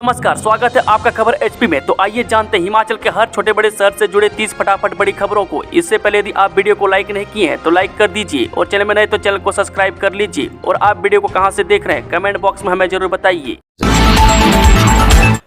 नमस्कार, स्वागत है आपका खबर एचपी में। तो आइए जानते हैं हिमाचल के हर छोटे बड़े शहर से जुड़े 30 फटाफट बड़ी खबरों को। इससे पहले यदि आप वीडियो को लाइक नहीं किए हैं तो लाइक कर दीजिए और चैनल में नए तो चैनल को सब्सक्राइब कर लीजिए। और आप वीडियो को कहां से देख रहे हैं कमेंट बॉक्स में हमें जरूर बताइए।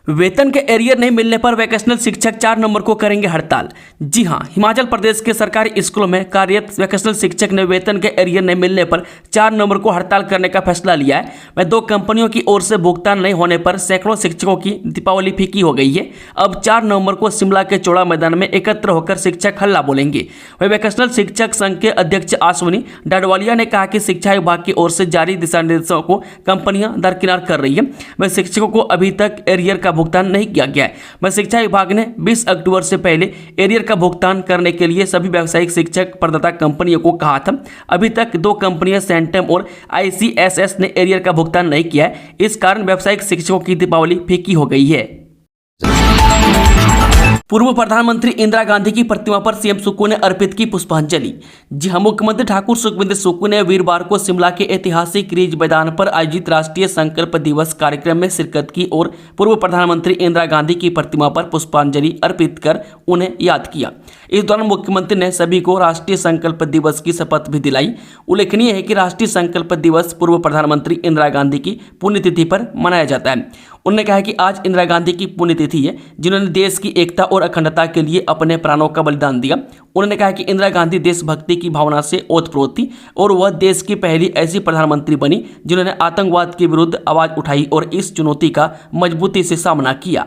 वेतन के एरियर नहीं मिलने पर वोकेशनल शिक्षक 4 नंबर को करेंगे हड़ताल। जी हां, हिमाचल प्रदेश के सरकारी स्कूलों में कार्यरत वोकेशनल शिक्षक ने वेतन के एरियर नहीं मिलने पर 4 नंबर को हड़ताल करने का फैसला लिया है। वह 2 कंपनियों की ओर से भुगतान नहीं होने पर सैकड़ों शिक्षकों की दीपावली फीकी हो गई है। अब 4 नवंबर को शिमला के चौड़ा मैदान में एकत्र होकर शिक्षक हल्ला बोलेंगे। वह वोकेशनल शिक्षक संघ के अध्यक्ष आश्विनी डाडवालिया ने कहा कि शिक्षा विभाग की ओर से जारी दिशा निर्देशों को कंपनियां दरकिनार कर रही है। वह शिक्षकों को अभी तक एरियर का भुगतान नहीं किया गया है। वह शिक्षा विभाग ने 20 अक्टूबर से पहले एरियर का भुगतान करने के लिए सभी व्यावसायिक शिक्षक प्रदाता कंपनियों को कहा था। अभी तक 2 कंपनियां सेंटम और ICSS ने एरियर का भुगतान नहीं किया है। इस कारण व्यावसायिक शिक्षकों की दीपावली फीकी हो गई है। पूर्व प्रधानमंत्री इंदिरा गांधी की प्रतिमा पर सीएम सुक्खू ने अर्पित की पुष्पांजलि। जी हां, मुख्यमंत्री ठाकुर सुखविंदर सुक्खू ने वीरवार को शिमला के ऐतिहासिक रिज मैदान पर आयोजित राष्ट्रीय संकल्प दिवस कार्यक्रम में शिरकत की और पूर्व प्रधानमंत्री इंदिरा गांधी की प्रतिमा पर पुष्पांजलि अर्पित कर उन्हें याद किया। इस दौरान मुख्यमंत्री ने सभी को राष्ट्रीय संकल्प दिवस की शपथ भी दिलाई। उल्लेखनीय है कि राष्ट्रीय संकल्प दिवस पूर्व प्रधानमंत्री इंदिरा गांधी की पुण्यतिथि पर मनाया जाता है। उन्होंने कहा कि आज इंदिरा गांधी की पुण्यतिथि है, जिन्होंने देश की एकता और अखंडता के लिए अपने प्राणों का बलिदान दिया। उन्होंने कहा कि इंदिरा गांधी देशभक्ति की भावना से ओतप्रोत थी और वह देश की पहली ऐसी प्रधानमंत्री बनी जिन्होंने आतंकवाद के विरुद्ध आवाज उठाई और इस चुनौती का मजबूती से सामना किया।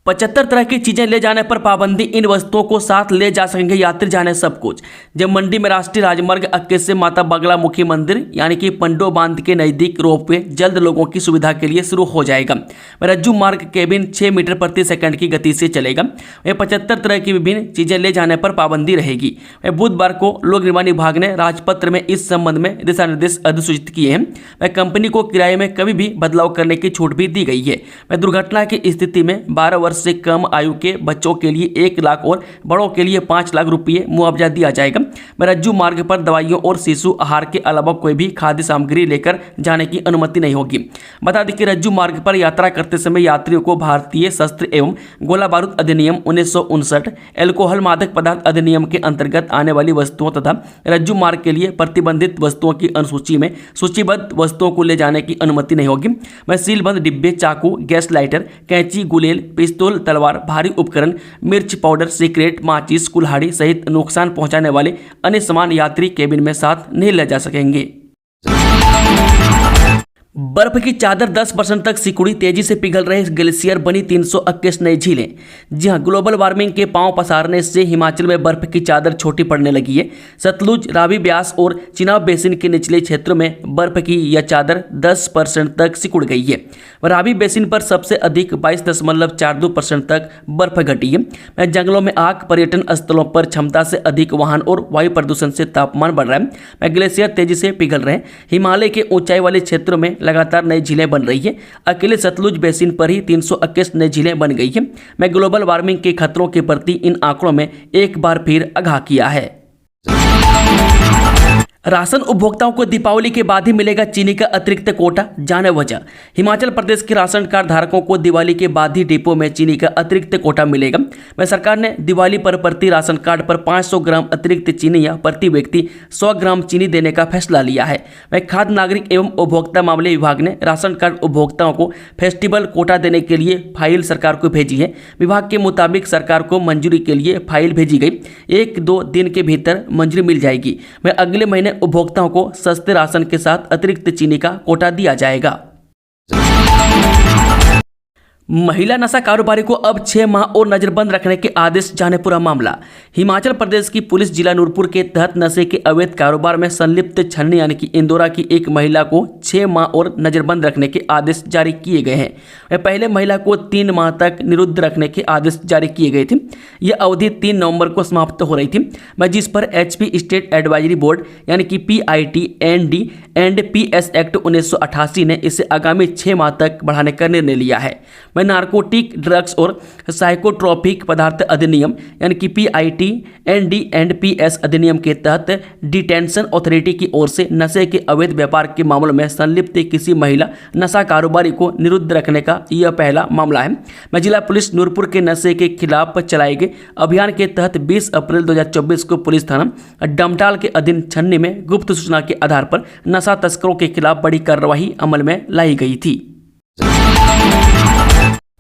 75 तरह की चीजें ले जाने पर पाबंदी। इन वस्तुओं को साथ ले जा सकेंगे यात्री, जाने सब कुछ। जब मंडी में राष्ट्रीय राजमार्ग 21 से माता बगलामुखी मंदिर यानी कि पंडो बांध के नजदीक रोपवे जल्द लोगों की सुविधा के लिए शुरू हो जाएगा। रज्जू मार्ग केबिन 6 मीटर प्रति सेकंड की गति से चलेगा। 75 तरह की विभिन्न चीजें ले जाने पर पाबंदी रहेगी। बुधवार को लोक निर्माण विभाग ने राजपत्र में इस संबंध में दिशा निर्देश अधिसूचित किए हैं। वह कंपनी को किराए में कभी भी बदलाव करने की छूट भी दी गई है। वह दुर्घटना की स्थिति में 12 वर्ष से कम आयु के बच्चों के लिए 1 लाख और बड़ों के लिए 5 लाख रुपये मुआवजा दिया जाएगा। रज्जू मार्ग पर दवाइयों और शिशु आहार के अलावा कोई भी खाद्य सामग्री लेकर जाने की अनुमति नहीं होगी। बता दें कि रज्जू मार्ग पर यात्रा करते समय यात्रियों को भारतीय शस्त्र एवं गोला बारूद अधिनियम 1959, एल्कोहल मादक पदार्थ अधिनियम के अंतर्गत आने वाली वस्तुओं तथा रज्जू मार्ग के लिए प्रतिबंधित वस्तुओं की अनुसूची में सूचीबद्ध वस्तुओं को ले जाने की अनुमति नहीं होगी। वह सीलबंद डिब्बे, चाकू, गैस लाइटर, कैंची, गुलेल, पिस्तौल, तलवार, भारी उपकरण, मिर्च पाउडर, सिगरेट, माचिस, कुल्हाड़ी सहित नुकसान पहुंचाने वाले अन्य सामान यात्री केबिन में साथ नहीं ले जा सकेंगे। बर्फ की चादर 10% तक सिकुड़ी, तेजी से पिघल रहे ग्लेशियर, बनी 321 नई झीलें। जी हां, ग्लोबल वार्मिंग के पांव पसारने से हिमाचल में बर्फ की चादर छोटी पड़ने लगी है। सतलुज, रावी, ब्यास और चिनाब बेसिन के निचले क्षेत्रों में बर्फ की यह चादर 10% तक सिकुड़ गई है। रावी बेसिन पर सबसे अधिक 22.42% तक बर्फ घटी है। जंगलों में आग, पर्यटन स्थलों पर क्षमता से अधिक वाहन और वायु प्रदूषण से तापमान बढ़ रहा है। ग्लेशियर तेजी से पिघल रहे हैं। हिमालय के ऊंचाई वाले क्षेत्रों में लगातार नई झीलें बन रही है। अकेले सतलुज बेसिन पर ही 321 नई झीलें बन गई है। ग्लोबल वार्मिंग के खतरों के प्रति इन आंकड़ों में एक बार फिर आगाह किया है। राशन उपभोक्ताओं को दीपावली के बाद ही मिलेगा चीनी का अतिरिक्त कोटा, जाने वजह। हिमाचल प्रदेश के राशन कार्ड धारकों को दिवाली के बाद ही डिपो में चीनी का अतिरिक्त कोटा मिलेगा। वह सरकार ने दिवाली पर प्रति राशन कार्ड पर 500 ग्राम अतिरिक्त चीनी या प्रति व्यक्ति 100 ग्राम चीनी देने का फैसला लिया है। वह खाद्य नागरिक एवं उपभोक्ता मामले विभाग ने राशन कार्ड उपभोक्ताओं को फेस्टिवल कोटा देने के लिए फाइल सरकार को भेजी है। विभाग के मुताबिक सरकार को मंजूरी के लिए फाइल भेजी गई। 1-2 दिन के भीतर मंजूरी मिल जाएगी। वह अगले महीने उपभोक्ताओं को सस्ते राशन के साथ अतिरिक्त चीनी का कोटा दिया जाएगा। महिला नशा कारोबारी को अब 6 माह और नजरबंद रखने के आदेश, जाने पूरा मामला। हिमाचल प्रदेश की पुलिस जिला नूरपुर के तहत नशे के अवैध कारोबार में संलिप्त छन्नी यानी कि इंदौरा की एक महिला को 6 माह और नजरबंद रखने के आदेश जारी किए गए हैं। पहले महिला को 3 माह तक निरुद्ध रखने के आदेश जारी किए गए थे। यह अवधि 3 नवंबर को समाप्त हो रही थी, जिस पर HP स्टेट एडवाइजरी बोर्ड यानी कि PIT ND and PS act 1988 ने इसे आगामी 6 माह तक बढ़ाने का निर्णय लिया है। वहीं नारकोटिक ड्रग्स और साइकोट्रोपिक पदार्थ अधिनियम यानी कि PIT ND&PS अधिनियम के तहत डिटेंशन अथॉरिटी की ओर से नशे के अवैध व्यापार के मामलों में संलिप्त किसी महिला नशा कारोबारी को निरुद्ध रखने का यह पहला मामला है। मैं जिला पुलिस नूरपुर के नशे के खिलाफ चलाए गए अभियान के तहत 20 अप्रैल 2024 को पुलिस थाना डमटाल के अधीन छन्नी में गुप्त सूचना के आधार पर नशा तस्करों के खिलाफ बड़ी कार्रवाई अमल में लाई गई थी।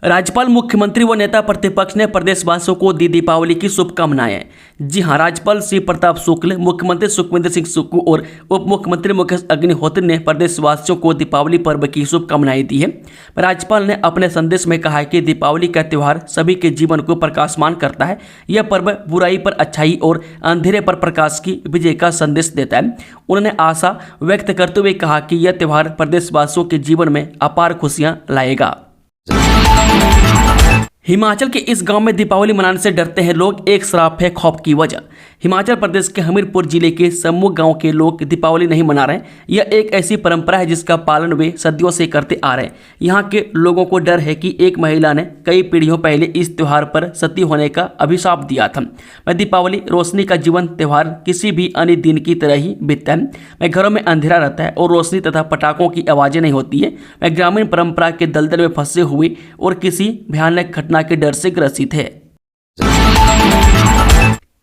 राज्यपाल, मुख्यमंत्री व नेता प्रतिपक्ष ने प्रदेशवासियों को दी दीपावली की शुभकामनाएं। जी हां, राज्यपाल श्री प्रताप शुक्ल, मुख्यमंत्री सुखविंदर सिंह सुक्खू और उप मुख्यमंत्री मुकेश अग्निहोत्री ने प्रदेशवासियों को दीपावली पर्व की शुभकामनाएं दी है। राज्यपाल ने अपने संदेश में कहा है कि दीपावली का त्यौहार सभी के जीवन को प्रकाशमान करता है। यह पर्व बुराई पर अच्छाई और अंधेरे पर प्रकाश की विजय का संदेश देता है। उन्होंने आशा व्यक्त करते हुए कहा कि यह त्यौहार प्रदेशवासियों के जीवन में अपार खुशियां लाएगा। हिमाचल के इस गांव में दीपावली मनाने से डरते हैं लोग, एक श्राप है खौफ की वजह। हिमाचल प्रदेश के हमीरपुर जिले के सम्मुख गांव के लोग दीपावली नहीं मना रहे हैं। यह एक ऐसी परंपरा है जिसका पालन वे सदियों से करते आ रहे हैं। यहाँ के लोगों को डर है कि एक महिला ने कई पीढ़ियों पहले इस त्यौहार पर सती होने का अभिशाप दिया था। मैं दीपावली रोशनी का जीवन त्यौहार किसी भी अन्य दिन की तरह ही बीतता है। मैं घरों में अंधेरा रहता है और रोशनी तथा पटाखों की आवाज़ें नहीं होती है। मैं ग्रामीण परंपरा के दलदल में फंसे हुए और किसी भयानक घटना के डर से ग्रसित है।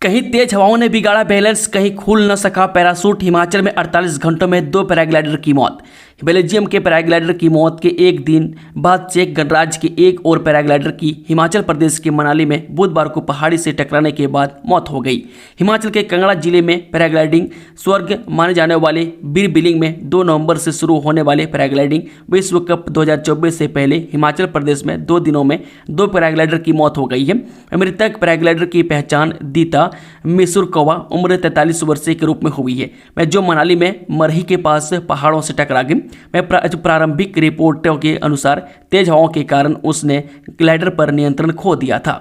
कहीं तेज हवाओं ने बिगाड़ा बैलेंस, कहीं खुल न सका पैराशूट। हिमाचल में 48 घंटों में 2 पैराग्लाइडर की मौत। बेल्जियम के पैराग्लाइडर की मौत के एक दिन बाद चेक गणराज्य के एक और पैराग्लाइडर की हिमाचल प्रदेश के मनाली में बुधवार को पहाड़ी से टकराने के बाद मौत हो गई। हिमाचल के कांगड़ा जिले में पैराग्लाइडिंग स्वर्ग माने जाने वाले बीर बिलिंग में 2 नवंबर से शुरू होने वाले पैराग्लाइडिंग विश्व कप 2024 से पहले हिमाचल प्रदेश में 2 दिनों में 2 पैराग्लाइडर की मौत हो गई है। मृतक पैराग्लाइडर की पहचान दीता मिसुरकवा उम्र 43 वर्षीय के रूप में हुई है। मैं जो मनाली में मरही के पास पहाड़ों से टकरा गई। मैं प्रारंभिक रिपोर्टों के अनुसार तेज हवाओं के कारण उसने ग्लाइडर पर नियंत्रण खो दिया था।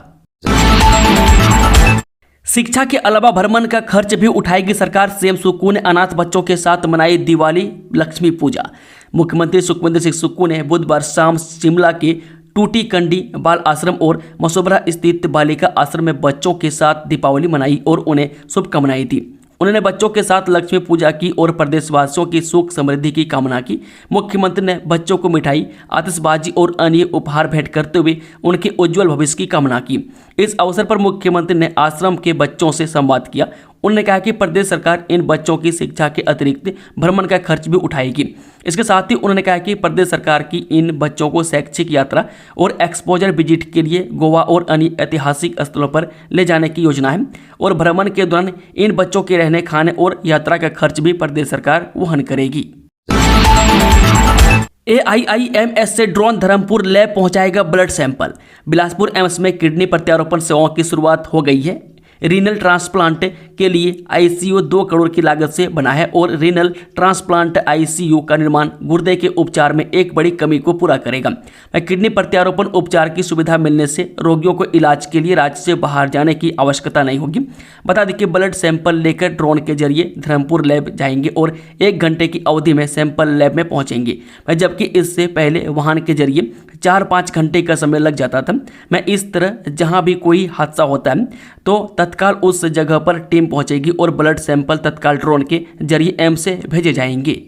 शिक्षा के अलावा भ्रमण का खर्च भी उठाएगी सरकार। सीएम सुक्खू ने अनाथ बच्चों के साथ मनाई दिवाली लक्ष्मी पूजा। मुख्यमंत्री सुखविंदर सिंह सुक्खू ने बुधवार शाम शिमला के टूटी कंडी बाल आश्रम और मसोबरा स्थित बालिका आश्रम में बच्चों के साथ दीपावली मनाई और उन्हें शुभकामनाएं दी। उन्होंने बच्चों के साथ लक्ष्मी पूजा की और प्रदेशवासियों की सुख समृद्धि की कामना की। मुख्यमंत्री ने बच्चों को मिठाई, आतिशबाजी और अन्य उपहार भेंट करते हुए उनके उज्जवल भविष्य की कामना की। इस अवसर पर मुख्यमंत्री ने आश्रम के बच्चों से संवाद किया। उन्होंने कहा कि प्रदेश सरकार इन बच्चों की शिक्षा के अतिरिक्त भ्रमण का खर्च भी उठाएगी। इसके साथ ही उन्होंने कहा कि प्रदेश सरकार की इन बच्चों को शैक्षिक यात्रा और एक्सपोजर विजिट के लिए गोवा और अन्य ऐतिहासिक स्थलों पर ले जाने की योजना है और भ्रमण के दौरान इन बच्चों के रहने खाने और यात्रा का खर्च भी प्रदेश सरकार वहन करेगी। AIIMS से ड्रोन धर्मपुर लैब पहुंचाएगा ब्लड सैंपल। बिलासपुर एम्स में किडनी प्रत्यारोपण सेवाओं की शुरुआत हो गई है। रीनल ट्रांसप्लांट के लिए ICU 2 करोड़ की लागत से बना है और रीनल ट्रांसप्लांट ICU का निर्माण गुर्दे के उपचार में एक बड़ी कमी को पूरा करेगा। किडनी प्रत्यारोपण उपचार की सुविधा मिलने से रोगियों को इलाज के लिए राज्य से बाहर जाने की आवश्यकता नहीं होगी। बता दें कि ब्लड सैंपल लेकर ड्रोन के जरिए धर्मपुर लैब जाएंगे और 1 घंटे की अवधि में सैंपल लैब में पहुंचेंगे, जबकि इससे पहले वाहन के जरिए 4-5 घंटे का समय लग जाता था। मैं इस तरह जहां भी कोई हादसा होता है तो तत्काल उस जगह पर टीम पहुंचेगी और ब्लड सैंपल तत्काल ड्रोन के जरिए एम्स से भेजे जाएंगे।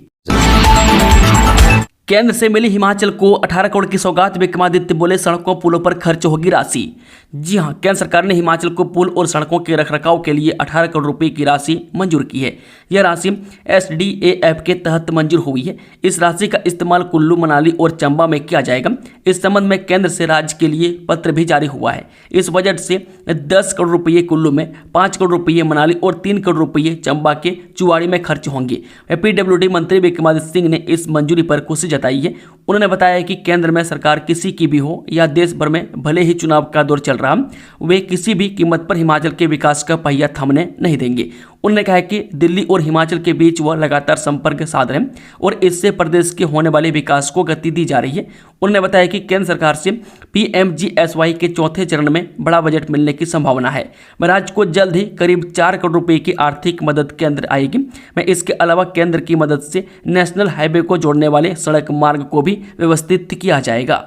केंद्र से मिली हिमाचल को 18 करोड़ की सौगात। विक्रमादित्य बोले, सड़कों पुलों पर खर्च होगी राशि। जी हां, केंद्र सरकार ने हिमाचल को पुल और सड़कों के रखरखाव के लिए 18 करोड़ रुपए की राशि मंजूर की है। यह राशि SDAF के तहत मंजूर हुई है। इस राशि का इस्तेमाल कुल्लू, मनाली और चंबा में किया जाएगा। इस संबंध में केंद्र से राज्य के लिए पत्र भी जारी हुआ है। इस बजट से 10 करोड़ रुपये कुल्लू में, 5 करोड़ रुपये मनाली और 3 करोड़ रुपये चंबा के चुवाड़ी में खर्च होंगे। PWD मंत्री विक्रमादित्य सिंह ने इस मंजूरी पर खुशी जताई है। उन्होंने बताया कि केंद्र में सरकार किसी की भी हो या देश भर में भले ही चुनाव का दौर चल रहा, वे किसी भी कीमत पर हिमाचल के विकास का पहिया थमने नहीं देंगे। उन्होंने कहा कि दिल्ली और हिमाचल के बीच वह लगातार संपर्क साध रहे हैं और इससे प्रदेश के होने वाले विकास को गति दी जा रही है। उन्होंने बताया कि केंद्र सरकार से PMGSY के 4थे चरण में बड़ा बजट मिलने की संभावना है। राज्य को जल्द ही करीब 4 करोड़ रुपए की आर्थिक मदद केंद्र आएगी। इसके अलावा केंद्र की मदद से नेशनल हाईवे को जोड़ने वाले सड़क मार्ग को भी व्यवस्थित किया जाएगा।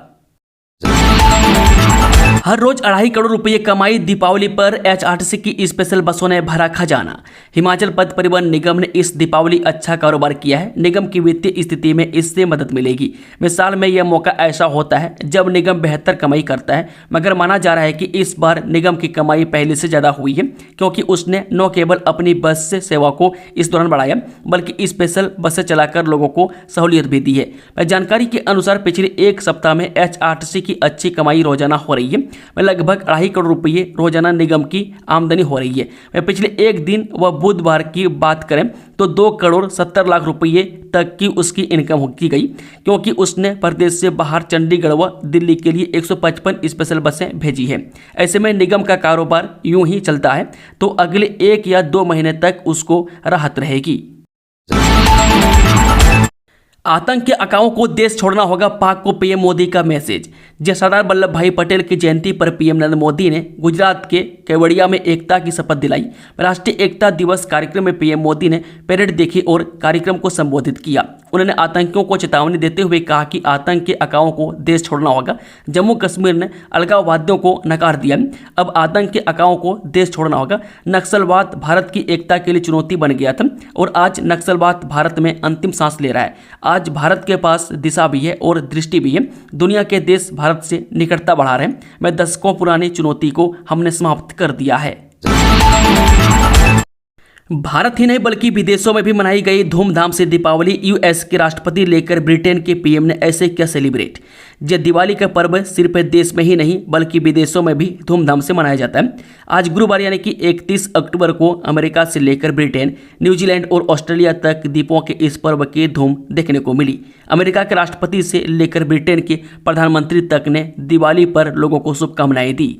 हर रोज 2.5 करोड़ रुपए कमाई, दीपावली पर एचआरटीसी की स्पेशल बसों ने भरा खजाना। हिमाचल पथ परिवहन निगम ने इस दीपावली अच्छा कारोबार किया है। निगम की वित्तीय स्थिति में इससे मदद मिलेगी। मिसाल में यह मौका ऐसा होता है जब निगम बेहतर कमाई करता है, मगर माना जा रहा है कि इस बार निगम की कमाई पहले से ज्यादा हुई है, क्योंकि उसने न केवल अपनी बस से सेवा को इस दौरान बढ़ाया, बल्कि स्पेशल बसें चलाकर लोगों को सहूलियत भी दी है। जानकारी के अनुसार पिछले एक सप्ताह में एचआरटीसी की अच्छी कमाई रोजाना हो रही है। लगभग 2.5 करोड़ रुपये रोजाना निगम की आमदनी हो रही है। पिछले एक दिन व बुधवार की बात करें तो 2 करोड़ 70 लाख रुपये तक की उसकी इनकम की गई, क्योंकि उसने प्रदेश से बाहर चंडीगढ़ व दिल्ली के लिए 155 स्पेशल बसें भेजी है। ऐसे में निगम का कारोबार यूं ही चलता है तो अगले 1 या 2 महीने तक उसको राहत रहेगी। आतंक के अकाओं को देश छोड़ना होगा, पाक को पीएम मोदी का मैसेज। सरदार वल्लभ भाई पटेल की जयंती पर पीएम नरेंद्र मोदी ने गुजरात के केवड़िया में एकता की शपथ दिलाई। राष्ट्रीय एकता दिवस कार्यक्रम में पीएम मोदी ने परेड देखी और कार्यक्रम को संबोधित किया। उन्होंने आतंकियों को चेतावनी देते हुए कहा कि आतंक के अकाओं को देश छोड़ना होगा। जम्मू कश्मीर ने अलगाववादियों को नकार दिया, अब आतंक के अकाओं को देश छोड़ना होगा। नक्सलवाद भारत की एकता के लिए चुनौती बन गया था और आज नक्सलवाद भारत में अंतिम सांस ले रहा है। आज भारत के पास दिशा भी है और दृष्टि भी है। दुनिया के देश भारत से निकटता बढ़ा रहे हैं। मैं दशकों पुरानी चुनौती को हमने समाप्त कर दिया है। भारत ही नहीं बल्कि विदेशों में भी मनाई गई धूमधाम से दीपावली। यूएस के राष्ट्रपति लेकर ब्रिटेन के पीएम ने ऐसे किया सेलिब्रेट। दिवाली का पर्व सिर्फ देश में ही नहीं बल्कि विदेशों में भी धूमधाम से मनाया जाता है। आज गुरुवार यानी कि 31 अक्टूबर को अमेरिका से लेकर ब्रिटेन, न्यूजीलैंड और ऑस्ट्रेलिया तक दीपों के इस पर्व की धूम देखने को मिली। अमेरिका के राष्ट्रपति से लेकर ब्रिटेन के प्रधानमंत्री तक ने दिवाली पर लोगों को शुभकामनाएं दी।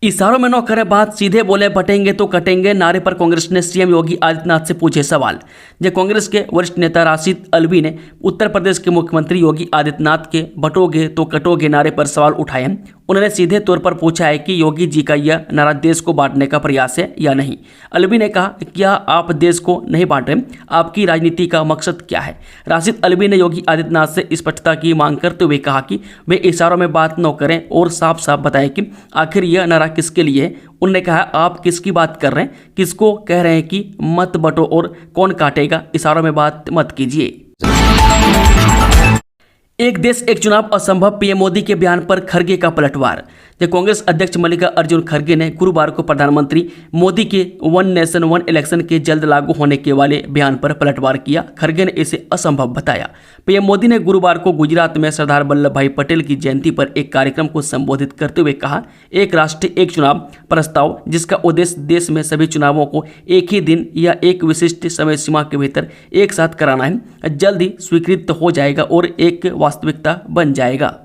इशारों में न करें बात, सीधे बोले बटेंगे तो कटेंगे नारे पर कांग्रेस ने सीएम योगी आदित्यनाथ से पूछे सवाल। कांग्रेस के वरिष्ठ नेता राशिद अल्वी ने उत्तर प्रदेश के मुख्यमंत्री योगी आदित्यनाथ के बटोगे तो कटोगे नारे पर सवाल उठाए। उन्होंने सीधे तौर पर पूछा है कि योगी जी का यह नारा देश को बांटने का प्रयास है या नहीं। अल्वी ने कहा, क्या आप देश को नहीं बांट रहे? आपकी राजनीति का मकसद क्या है? राशिद अल्वी ने योगी आदित्यनाथ से स्पष्टता की मांग करते हुए कहा कि वे इशारों में बात न करें और साफ साफ बताएं कि आखिर यह नारा किसके लिए है। उन्होंने कहा, आप किसकी बात कर रहे हैं? किसको कह रहे हैं कि मत बटो और कौन काटेगा? इशारों में बात मत कीजिए। एक देश एक चुनाव असंभव, पीएम मोदी के बयान पर खरगे का पलटवार। कांग्रेस अध्यक्ष मल्लिकार्जुन खरगे ने गुरुवार को प्रधानमंत्री मोदी के 1 नेशन 1 इलेक्शन के जल्द लागू होने के वाले बयान पर पलटवार किया। खरगे ने इसे असंभव बताया। पीएम मोदी ने गुरुवार को गुजरात में सरदार वल्लभ भाई पटेल की जयंती पर एक कार्यक्रम को संबोधित करते हुए कहा, एक राष्ट्र एक चुनाव प्रस्ताव जिसका उद्देश्य देश में सभी चुनावों को एक ही दिन या एक विशिष्ट समय सीमा के भीतर एक साथ कराना है, जल्द ही स्वीकृत हो जाएगा और एक वास्तविकता बन जाएगा।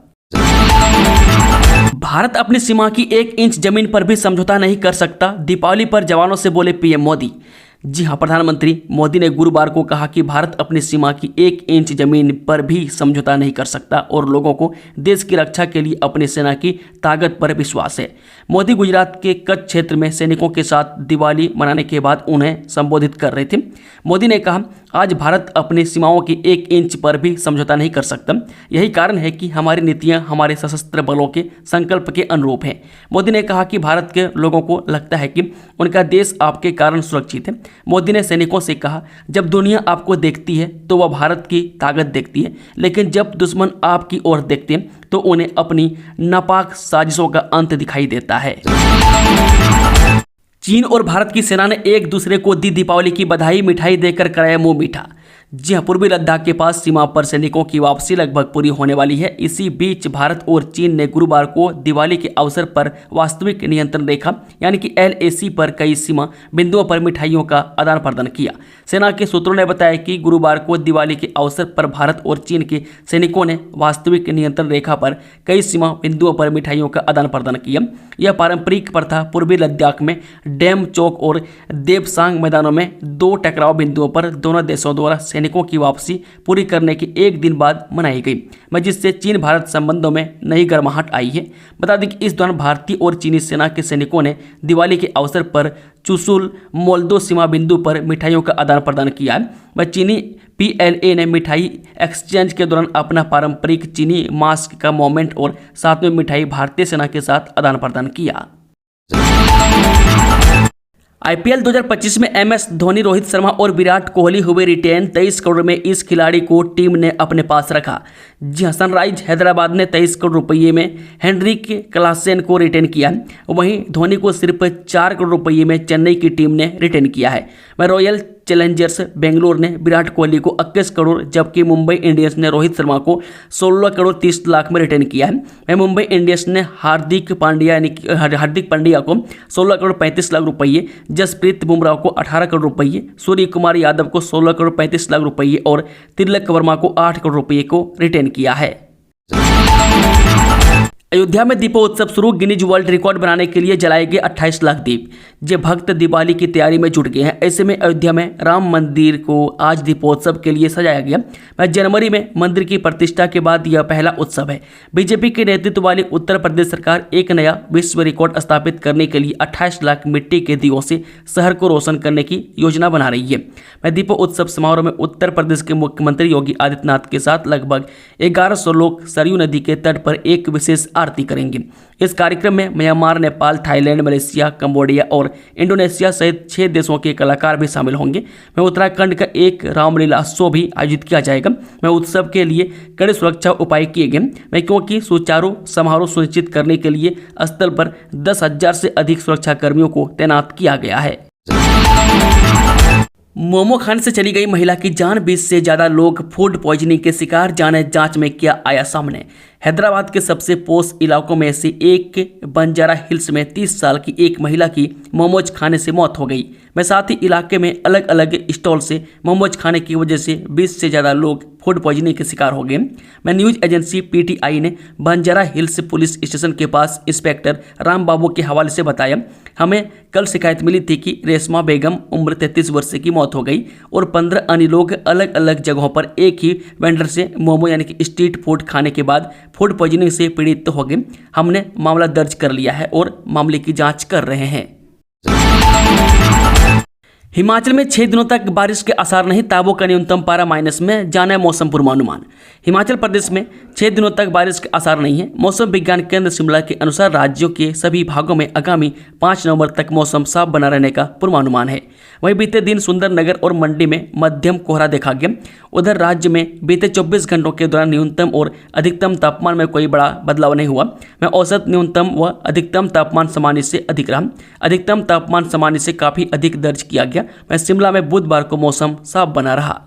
भारत अपनी सीमा की 1 इंच जमीन पर भी समझौता नहीं कर सकता, दीपावली पर जवानों से बोले पीएम मोदी। जी हां, प्रधानमंत्री मोदी ने गुरुवार को कहा कि भारत अपनी सीमा की 1 इंच जमीन पर भी समझौता नहीं कर सकता और लोगों को देश की रक्षा के लिए अपनी सेना की ताकत पर विश्वास है। मोदी गुजरात के कच्छ क्षेत्र में सैनिकों के साथ दिवाली मनाने के बाद उन्हें संबोधित कर रहे थे। मोदी ने कहा, आज भारत अपनी सीमाओं की 1 इंच पर भी समझौता नहीं कर सकता। यही कारण है कि हमारी नीतियां हमारे सशस्त्र बलों के संकल्प के अनुरूप हैं। मोदी ने कहा कि भारत के लोगों को लगता है कि उनका देश आपके कारण सुरक्षित है। मोदी ने सैनिकों से कहा, जब दुनिया आपको देखती है तो वह भारत की ताकत देखती है, लेकिन जब दुश्मन आपकी ओर देखते हैं तो उन्हें अपनी नापाक साजिशों का अंत दिखाई देता है। चीन और भारत की सेना ने एक दूसरे को दी दीपावली की बधाई, मिठाई देकर कराया मुंह मीठा। जी हां, पूर्वी लद्दाख के पास सीमा पर सैनिकों की वापसी लगभग पूरी होने वाली है। इसी बीच भारत और चीन ने गुरुवार को दिवाली के अवसर पर वास्तविक नियंत्रण रेखा यानी कि LAC पर कई सीमा बिंदुओं पर मिठाइयों का आदान प्रदान किया। सेना के सूत्रों ने बताया कि गुरुवार को दिवाली के अवसर पर भारत और चीन के सैनिकों ने वास्तविक नियंत्रण रेखा पर कई सीमा बिंदुओं पर मिठाइयों का आदान प्रदान किया। यह पारंपरिक प्रथा पूर्वी लद्दाख में डैम चौक और देबसांग मैदानों में 2 टकराव बिंदुओं पर दोनों देशों द्वारा सैनिकों की वापसी पूरी करने के 1 दिन बाद मनाई गई, जिससे चीन भारत संबंधों में नई गर्माहट आई है। बता दें कि इस दौरान भारतीय और चीनी सेना के सैनिकों ने दिवाली के अवसर पर चुशुल मोल्दो सीमा बिंदु पर मिठाइयों का आदान प्रदान किया है। वह चीनी PLA ने मिठाई एक्सचेंज के दौरान अपना पारंपरिक चीनी मास्क का मोमेंट और साथ में मिठाई भारतीय सेना के साथ आदान प्रदान किया। IPL 2025 में MS धोनी, रोहित शर्मा और विराट कोहली हुए रिटेन। 23 करोड़ में इस खिलाड़ी को टीम ने अपने पास रखा। जी हाँ, सनराइज हैदराबाद ने 23 करोड़ रुपये में हेनरिक क्लासेन को रिटेन किया। वहीं धोनी को सिर्फ 4 करोड़ रुपये में चेन्नई की टीम ने रिटेन किया है। वह रॉयल चैलेंजर्स बेंगलोर ने विराट कोहली को 21 करोड़, जबकि मुंबई इंडियंस ने रोहित शर्मा को 16 करोड़ 30 लाख में रिटेन किया है। वह मुंबई इंडियंस ने हार्दिक पांड्या को 16 करोड़ 35 लाख रुपये, जसप्रीत बुमराह को 18 करोड़ रुपये, सूर्य कुमार यादव को 16 करोड़ 35 लाख रुपये और तिलक वर्मा को 8 करोड़ रुपये को रिटेन किया है। अयोध्या में दीपोत्सव शुरू। गिनीज वर्ल्ड रिकॉर्ड बनाने के लिए जलाए गए 28 लाख दीप। जो भक्त दिवाली की तैयारी में जुट गए हैं। ऐसे में अयोध्या में राम मंदिर को आज दीपोत्सव के लिए सजाया गया। जनवरी में मंदिर की प्रतिष्ठा के बाद यह पहला उत्सव है। बीजेपी के नेतृत्व वाली उत्तर प्रदेश सरकार एक नया विश्व रिकॉर्ड स्थापित करने के लिए 28 लाख मिट्टी के दियों से शहर को रोशन करने की योजना बना रही है। दीपोत्सव समारोह में उत्तर प्रदेश के मुख्यमंत्री योगी आदित्यनाथ के साथ लगभग 1100 लोग सरयू नदी के तट पर एक विशेष आरती करेंगे। इस कार्यक्रम में Myanmar, Nepal, Thailand, Malaysia, Cambodia और इंडोनेशिया सहित 6 देशों के कलाकार भी शामिल होंगे। उत्तराखंड का एक रामलीला शो भी आयोजित किया जाएगा। उत्सव के लिए कड़े सुरक्षा उपाय किए गए, क्योंकि सुचारू समारोह सुनिश्चित करने के लिए स्थल पर 10,000 से अधिक सुरक्षा कर्मियों को तैनात किया गया है। मोमो खाने से चली गई महिला की जान। 20 से ज्यादा लोग फूड पॉइजनिंग के शिकार। जाने जांच में क्या आया सामने। हैदराबाद के सबसे पोश इलाकों में से एक बंजारा हिल्स में 30 साल की एक महिला की मोमोज खाने से मौत हो गई। साथ ही इलाके में अलग अलग स्टॉल से मोमोज खाने की वजह से 20 से ज़्यादा लोग फूड पॉइजनिंग के शिकार हो गए। न्यूज एजेंसी PTI ने बंजारा हिल्स पुलिस स्टेशन के पास इंस्पेक्टर राम बाबू के हवाले से बताया, हमें कल शिकायत मिली थी कि रेशमा बेगम उम्र 33 वर्ष की मौत हो गई और 15 अन्य लोग अलग अलग जगहों पर एक ही वेंडर से मोमो यानी कि स्ट्रीट फूड खाने के बाद फूड पॉइजनिंग से पीड़ित हो गए। हमने मामला दर्ज कर लिया है और मामले की जांच कर रहे हैं। हिमाचल में 6 दिनों तक बारिश के आसार नहीं। ताबो का न्यूनतम पारा माइनस में। जाने मौसम पूर्वानुमान। हिमाचल प्रदेश में 6 दिनों तक बारिश के आसार नहीं है। मौसम विज्ञान केंद्र शिमला के अनुसार राज्यों के सभी भागों में आगामी 5 नवंबर तक मौसम साफ बना रहने का पूर्वानुमान है। वहीं बीते दिन सुंदरनगर और मंडी में मध्यम कोहरा देखा गया। उधर राज्य में बीते 24 घंटों के दौरान न्यूनतम और अधिकतम तापमान में कोई बड़ा बदलाव नहीं हुआ। औसत न्यूनतम व अधिकतम तापमान सामान्य से अधिक रहा। अधिकतम तापमान सामान्य से काफी अधिक दर्ज किया गया। शिमला में बुधवार को मौसम साफ बना रहा।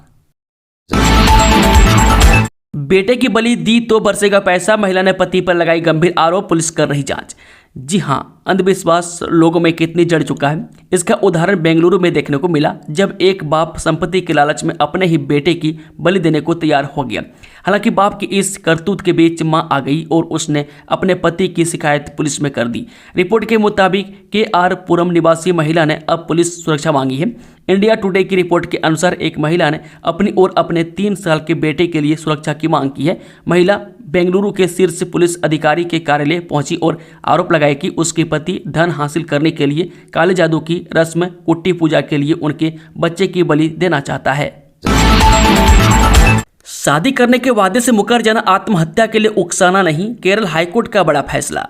बेटे की बलि दी तो बरसेगा पैसा। महिला ने पति पर लगाई गंभीर आरोप। पुलिस कर रही जांच। जी हां, अंधविश्वास लोगों में कितनी जड़ चुका है, इसका उदाहरण बेंगलुरु में देखने को मिला, जब एक बाप संपत्ति के लालच में अपने ही बेटे की बलि देने को तैयार हो गया। हालांकि बाप की इस करतूत के बीच मां आ गई और उसने अपने पति की शिकायत पुलिस में कर दी। रिपोर्ट के मुताबिक KR पुरम निवासी महिला ने अब पुलिस सुरक्षा मांगी है। इंडिया टुडे की रिपोर्ट के अनुसार एक महिला ने अपनी और अपने 3 साल के बेटे के लिए सुरक्षा की मांग की है। महिला बेंगलुरु के शीर्ष पुलिस अधिकारी के कार्यालय पहुंची और आरोप लगाया कि उसके पति धन हासिल करने के लिए काले जादू की रस्म कुट्टी पूजा के लिए उनके बच्चे की बलि देना चाहता है। शादी करने के वादे से मुकर जाना आत्महत्या के लिए उकसाना नहीं। केरल हाईकोर्ट का बड़ा फैसला।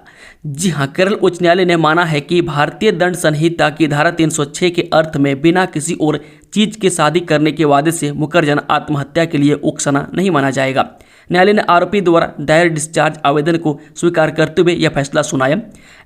जी हां, केरल उच्च न्यायालय ने माना है कि भारतीय दंड संहिता की धारा 306 के अर्थ में बिना किसी और चीज के शादी करने के वादे से मुकर जाना आत्महत्या के लिए उकसाना नहीं माना जाएगा। न्यायालय ने आरोपी द्वारा दायर डिस्चार्ज आवेदन को स्वीकार करते हुए यह फैसला सुनाया।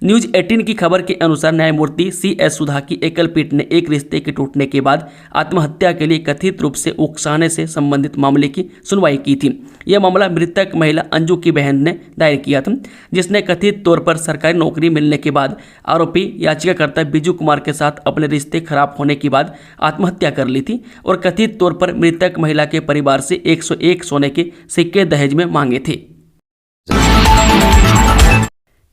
न्यूज 18 की खबर के अनुसार न्यायमूर्ति CS सुधा की एकल पीठ ने एक रिश्ते के टूटने के बाद आत्महत्या के लिए कथित रूप से उकसाने से संबंधित मामले की सुनवाई की थी। यह मामला मृतक महिला अंजू की बहन ने दायर किया था, जिसने कथित तौर पर सरकारी नौकरी मिलने के बाद आरोपी याचिकाकर्ता बिजू कुमार के साथ अपने रिश्ते खराब होने के बाद आत्महत्या कर ली थी और कथित तौर पर मृतक महिला के परिवार से 101 सोने के सिक्के दहेज में मांगे थे।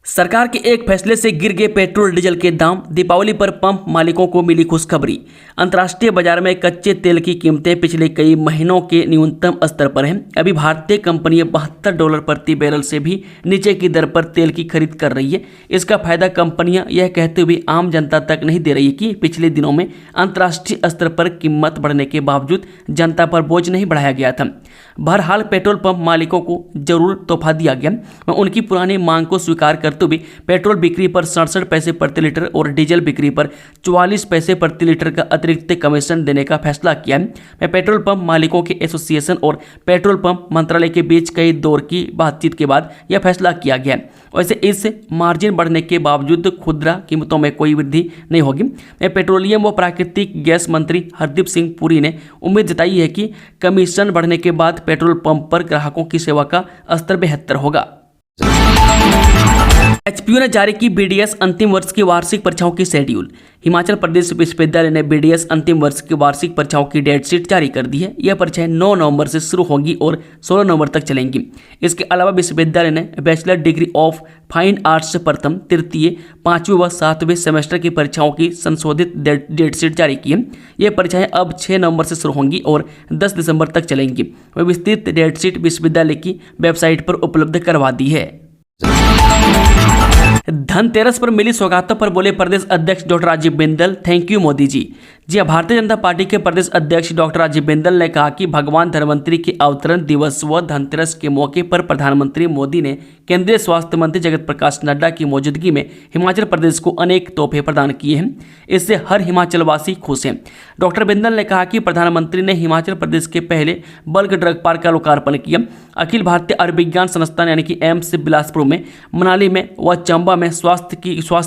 सरकार के एक फैसले से गिर गए पेट्रोल डीजल के दाम। दीपावली पर पंप मालिकों को मिली खुशखबरी। अंतर्राष्ट्रीय बाजार में कच्चे तेल की कीमतें पिछले कई महीनों के न्यूनतम स्तर पर हैं। अभी भारतीय कंपनियां $72 प्रति बैरल से भी नीचे की दर पर तेल की खरीद कर रही है। इसका फायदा कंपनियां यह कहते हुए आम जनता तक नहीं दे रही कि पिछले दिनों में अंतर्राष्ट्रीय स्तर पर कीमत बढ़ने के बावजूद जनता पर बोझ नहीं बढ़ाया गया था। बहरहाल पेट्रोल पंप मालिकों को जरूर तोहफा दिया गया। वह उनकी पुरानी मांग को स्वीकार करते हुए पेट्रोल बिक्री पर 67 पैसे प्रति लीटर और डीजल बिक्री पर 44 पैसे प्रति लीटर का अतिरिक्त कमीशन देने का फैसला किया है। मैं पेट्रोल पंप मालिकों के एसोसिएशन और पेट्रोल पंप मंत्रालय के बीच कई दौर की बातचीत के बाद यह फैसला किया गया। वैसे इस मार्जिन बढ़ने के बावजूद खुदरा कीमतों में कोई वृद्धि नहीं होगी। पेट्रोलियम व प्राकृतिक गैस मंत्री हरदीप सिंह पुरी ने उम्मीद जताई है कि कमीशन बढ़ने के बाद पेट्रोल पंप पर ग्राहकों की सेवा का स्तर बेहतर होगा। एचपीयू ने जारी की बीडीएस अंतिम वर्ष की वार्षिक परीक्षाओं की शेड्यूल। हिमाचल प्रदेश विश्वविद्यालय ने बीडीएस अंतिम वर्ष की वार्षिक परीक्षाओं की डेट शीट जारी कर दी है। यह परीक्षाएं 9 नवंबर से शुरू होगी और 16 नवंबर तक चलेंगी। इसके अलावा विश्वविद्यालय ने bachelor degree of fine arts प्रथम, तृतीय, 5वें व 7वें सेमेस्टर की परीक्षाओं की संशोधित डेट शीट जारी की है। ये परीक्षाएं अब 6 नवंबर से शुरू होंगी और 10 दिसंबर तक चलेंगी। वह विस्तृत डेट शीट विश्वविद्यालय की वेबसाइट पर उपलब्ध करवा दी है। धनतेरस पर मिली सौगातों पर बोले प्रदेश अध्यक्ष doctor Rajiv Bindal, thank you Modi ji. जी भारतीय जनता पार्टी के प्रदेश अध्यक्ष डॉक्टर राजीव बिंदल ने कहा कि भगवान धन्वंतरी के अवतरण दिवस व धनतेरस के मौके पर प्रधानमंत्री मोदी ने केंद्रीय स्वास्थ्य मंत्री जगत प्रकाश नड्डा की मौजूदगी में हिमाचल प्रदेश को अनेक तोहफे प्रदान किए हैं। इससे हर हिमाचलवासी खुश हैं। डॉक्टर बिंदल ने कहा कि प्रधानमंत्री ने हिमाचल प्रदेश के पहले बल्क ड्रग पार्क का लोकार्पण किया। अखिल भारतीय आयुर्विज्ञान संस्थान यानी कि एम्स बिलासपुर में, मनाली में व चंबा में स्वास्थ्य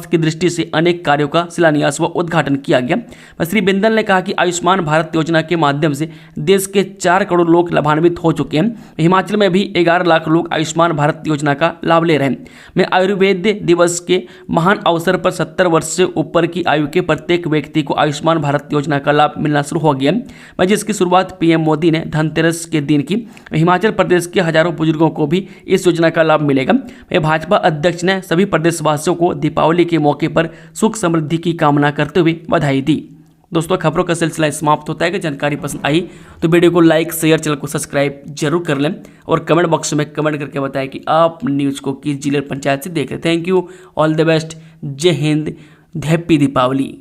की दृष्टि से अनेक कार्यों का शिलान्यास व उद्घाटन किया गया। श्री बिंदल ने कहा कि आयुष्मान भारत योजना के माध्यम से देश के 4 करोड़ लोग लाभान्वित हो चुके हैं। हिमाचल में भी 11 लाख लोग आयुष्मान भारत योजना का लाभ ले रहे हैं। मैं आयुर्वेद दिवस के महान अवसर पर 70 वर्ष से ऊपर की आयु के प्रत्येक व्यक्ति को आयुष्मान भारत योजना का लाभ मिलना शुरू हो गया है, जिसकी शुरुआत पीएम मोदी ने धनतेरस के दिन की। हिमाचल प्रदेश के हजारों बुजुर्गों को भी इस योजना का लाभ मिलेगा। भाजपा अध्यक्ष ने सभी प्रदेशवासियों को दीपावली के मौके पर सुख समृद्धि की कामना करते हुए बधाई दी। दोस्तों, खबरों का सिलसिला समाप्त होता है। कि जानकारी पसंद आई तो वीडियो को लाइक, शेयर, चैनल को सब्सक्राइब जरूर कर लें और कमेंट बॉक्स में कमेंट करके बताएं कि आप न्यूज़ को किस जिले पंचायत से देख रहे हैं। Thank you, all the best, जय हिंद, हैप्पी दीपावली।